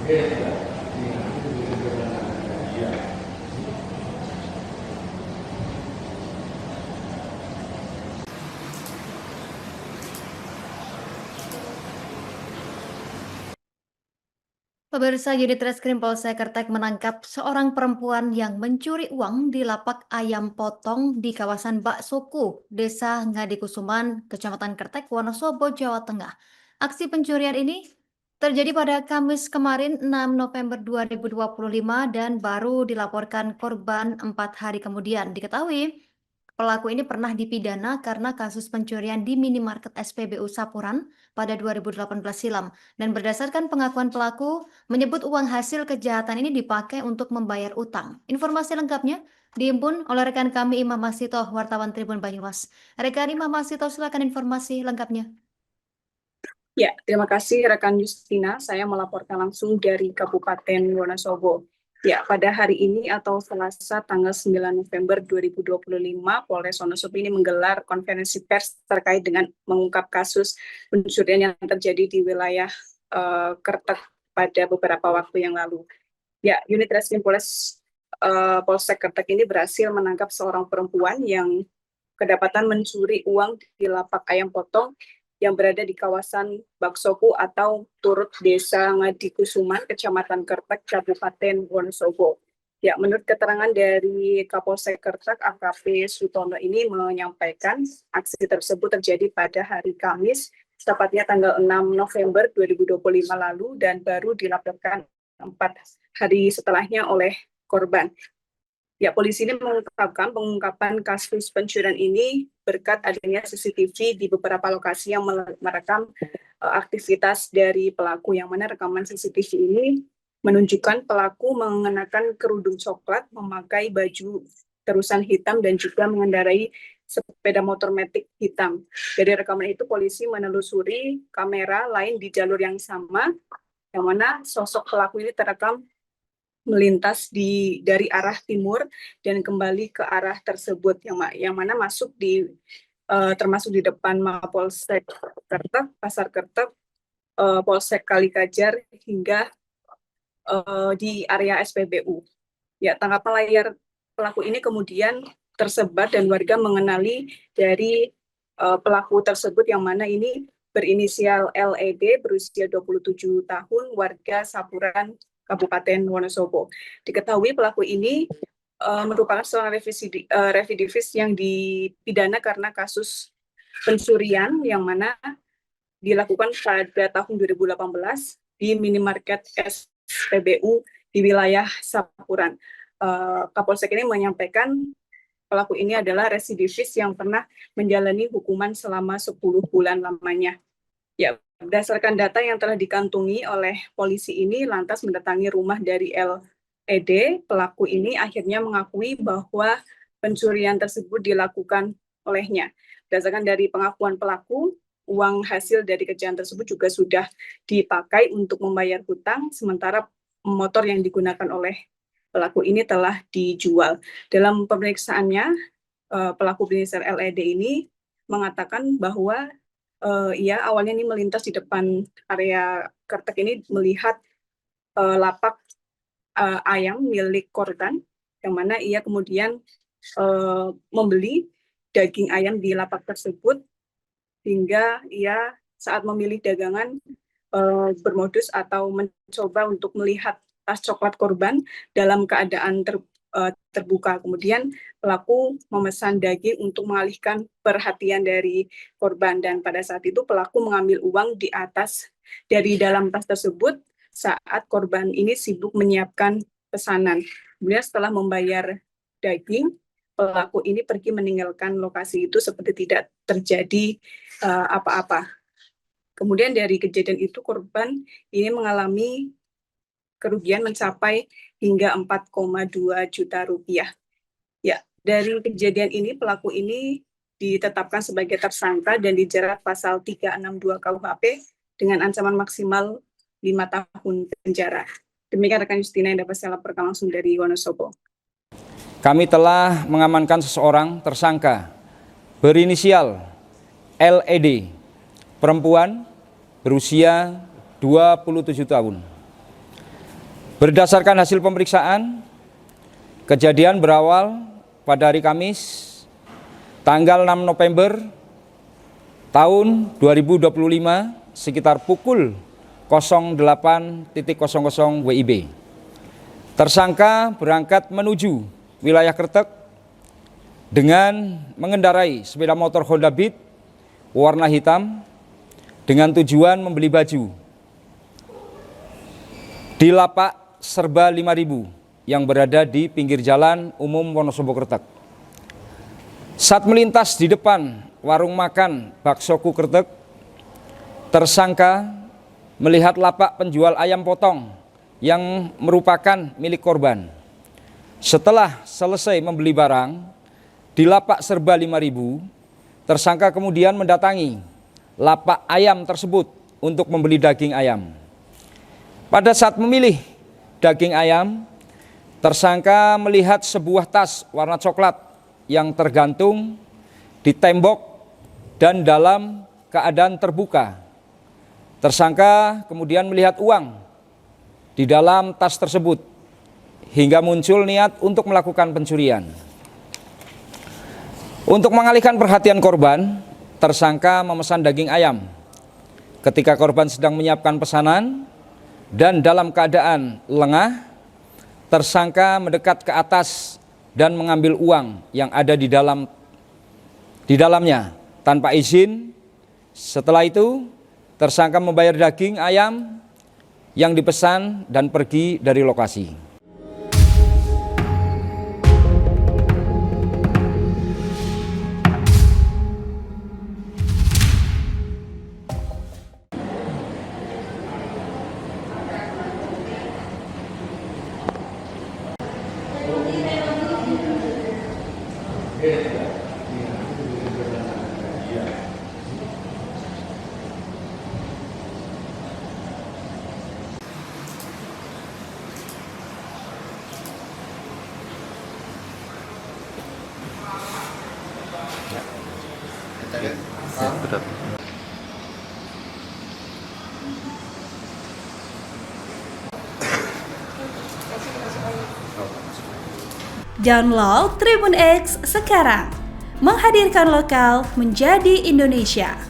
Pemirsa, unit Reskrim Polsek Kertek menangkap seorang perempuan yang mencuri uang di lapak ayam potong di kawasan Baksoku, Desa Ngadikusuman, Kecamatan Kertek, Wonosobo, Jawa Tengah. Aksi pencurian ini terjadi pada Kamis kemarin 6 November 2025 dan baru dilaporkan korban 4 hari kemudian. Diketahui pelaku ini pernah dipidana karena kasus pencurian di minimarket SPBU Sapuran pada 2018 silam. Dan berdasarkan pengakuan pelaku, menyebut uang hasil kejahatan ini dipakai untuk membayar utang. Informasi lengkapnya dihimpun oleh rekan kami Imam Masito, wartawan Tribun Banyumas. Rekan Imam Masito, silakan informasi lengkapnya. Ya, terima kasih rekan Justina. Saya melaporkan langsung dari Kabupaten Wonosobo. Ya, pada hari ini atau Selasa tanggal 9 November 2025, Polres Wonosobo ini menggelar konferensi pers terkait dengan mengungkap kasus pencurian yang terjadi di wilayah Kertek pada beberapa waktu yang lalu. Ya, unit reskrim Polsek Kertek ini berhasil menangkap seorang perempuan yang kedapatan mencuri uang di lapak ayam potong yang berada di kawasan Baksoku atau Turut Desa Ngadikusuman, Kecamatan Kertek, Kabupaten Wonosobo. Ya, menurut keterangan dari Kapolsek Kertek, AKP Sutono ini menyampaikan aksi tersebut terjadi pada hari Kamis, tepatnya tanggal 6 November 2025 lalu dan baru dilaporkan 4 hari setelahnya oleh korban. Ya, polisi ini mengungkapkan pengungkapan kasus pencurian ini berkat adanya CCTV di beberapa lokasi yang merekam aktivitas dari pelaku, yang mana rekaman CCTV ini menunjukkan pelaku mengenakan kerudung coklat, memakai baju terusan hitam, dan juga mengendarai sepeda motor matic hitam. Dari rekaman itu, polisi menelusuri kamera lain di jalur yang sama, yang mana sosok pelaku ini terekam melintas dari arah timur dan kembali ke arah tersebut, yang mana masuk termasuk di depan Mapolsek Kertek, Pasar Kertek, Polsek Kalikajar, hingga di area SPBU. Ya, tangkapan layar pelaku ini kemudian tersebar dan warga mengenali dari pelaku tersebut, yang mana ini berinisial LED, berusia 27 tahun, warga Sapuran, Kabupaten Wonosobo. Diketahui pelaku ini merupakan seorang residivis yang dipidana karena kasus pencurian yang mana dilakukan pada tahun 2018 di minimarket SPBU di wilayah Sapuran. Kapolsek ini menyampaikan pelaku ini adalah residivis yang pernah menjalani hukuman selama 10 bulan lamanya. Ya, berdasarkan data yang telah dikantongi oleh polisi ini lantas mendatangi rumah dari LED, pelaku ini akhirnya mengakui bahwa pencurian tersebut dilakukan olehnya. Berdasarkan dari pengakuan pelaku, uang hasil dari kejahatan tersebut juga sudah dipakai untuk membayar hutang, sementara motor yang digunakan oleh pelaku ini telah dijual. Dalam pemeriksaannya, pelaku berinisial LED ini mengatakan bahwa ia awalnya ini melintas di depan area Kertek ini, melihat lapak ayam milik korban, yang mana ia kemudian membeli daging ayam di lapak tersebut, hingga ia saat memilih dagangan bermodus atau mencoba untuk melihat tas coklat korban dalam keadaan terbuka. Kemudian pelaku memesan daging untuk mengalihkan perhatian dari korban, dan pada saat itu pelaku mengambil uang di atas dari dalam tas tersebut saat korban ini sibuk menyiapkan pesanan. Kemudian setelah membayar daging, pelaku ini pergi meninggalkan lokasi itu seperti tidak terjadi apa-apa. Kemudian dari kejadian itu korban ini mengalami kerugian mencapai hingga 4,2 juta rupiah. Ya, dari kejadian ini pelaku ini ditetapkan sebagai tersangka dan dijerat pasal 362 KUHP dengan ancaman maksimal 5 tahun penjara. Demikian rekan Justina yang dapat saya laporkan langsung dari Wonosobo. Kami telah mengamankan seseorang tersangka berinisial LED, perempuan berusia 27 tahun. Berdasarkan hasil pemeriksaan, kejadian berawal pada hari Kamis tanggal 6 November tahun 2025 sekitar pukul 08.00 WIB. Tersangka berangkat menuju wilayah Kretek dengan mengendarai sepeda motor Honda Beat warna hitam dengan tujuan membeli baju di lapak Serba 5000 yang berada di pinggir jalan umum Wonosobo Kretek. Saat melintas di depan warung makan Baksoku Kretek, tersangka melihat lapak penjual ayam potong yang merupakan milik korban. Setelah selesai membeli barang di lapak Serba 5000, tersangka kemudian mendatangi lapak ayam tersebut untuk membeli daging ayam. Pada saat memilih daging ayam, tersangka melihat sebuah tas warna coklat yang tergantung di tembok dan dalam keadaan terbuka. Tersangka kemudian melihat uang di dalam tas tersebut hingga muncul niat untuk melakukan pencurian. Untuk mengalihkan perhatian korban, tersangka memesan daging ayam. Ketika korban sedang menyiapkan pesanan dan dalam keadaan lengah, tersangka mendekat ke atas dan mengambil uang yang ada di dalamnya tanpa izin. Setelah itu, tersangka membayar daging ayam yang dipesan dan pergi dari lokasi. Download Tribun X sekarang, menghadirkan lokal menjadi Indonesia.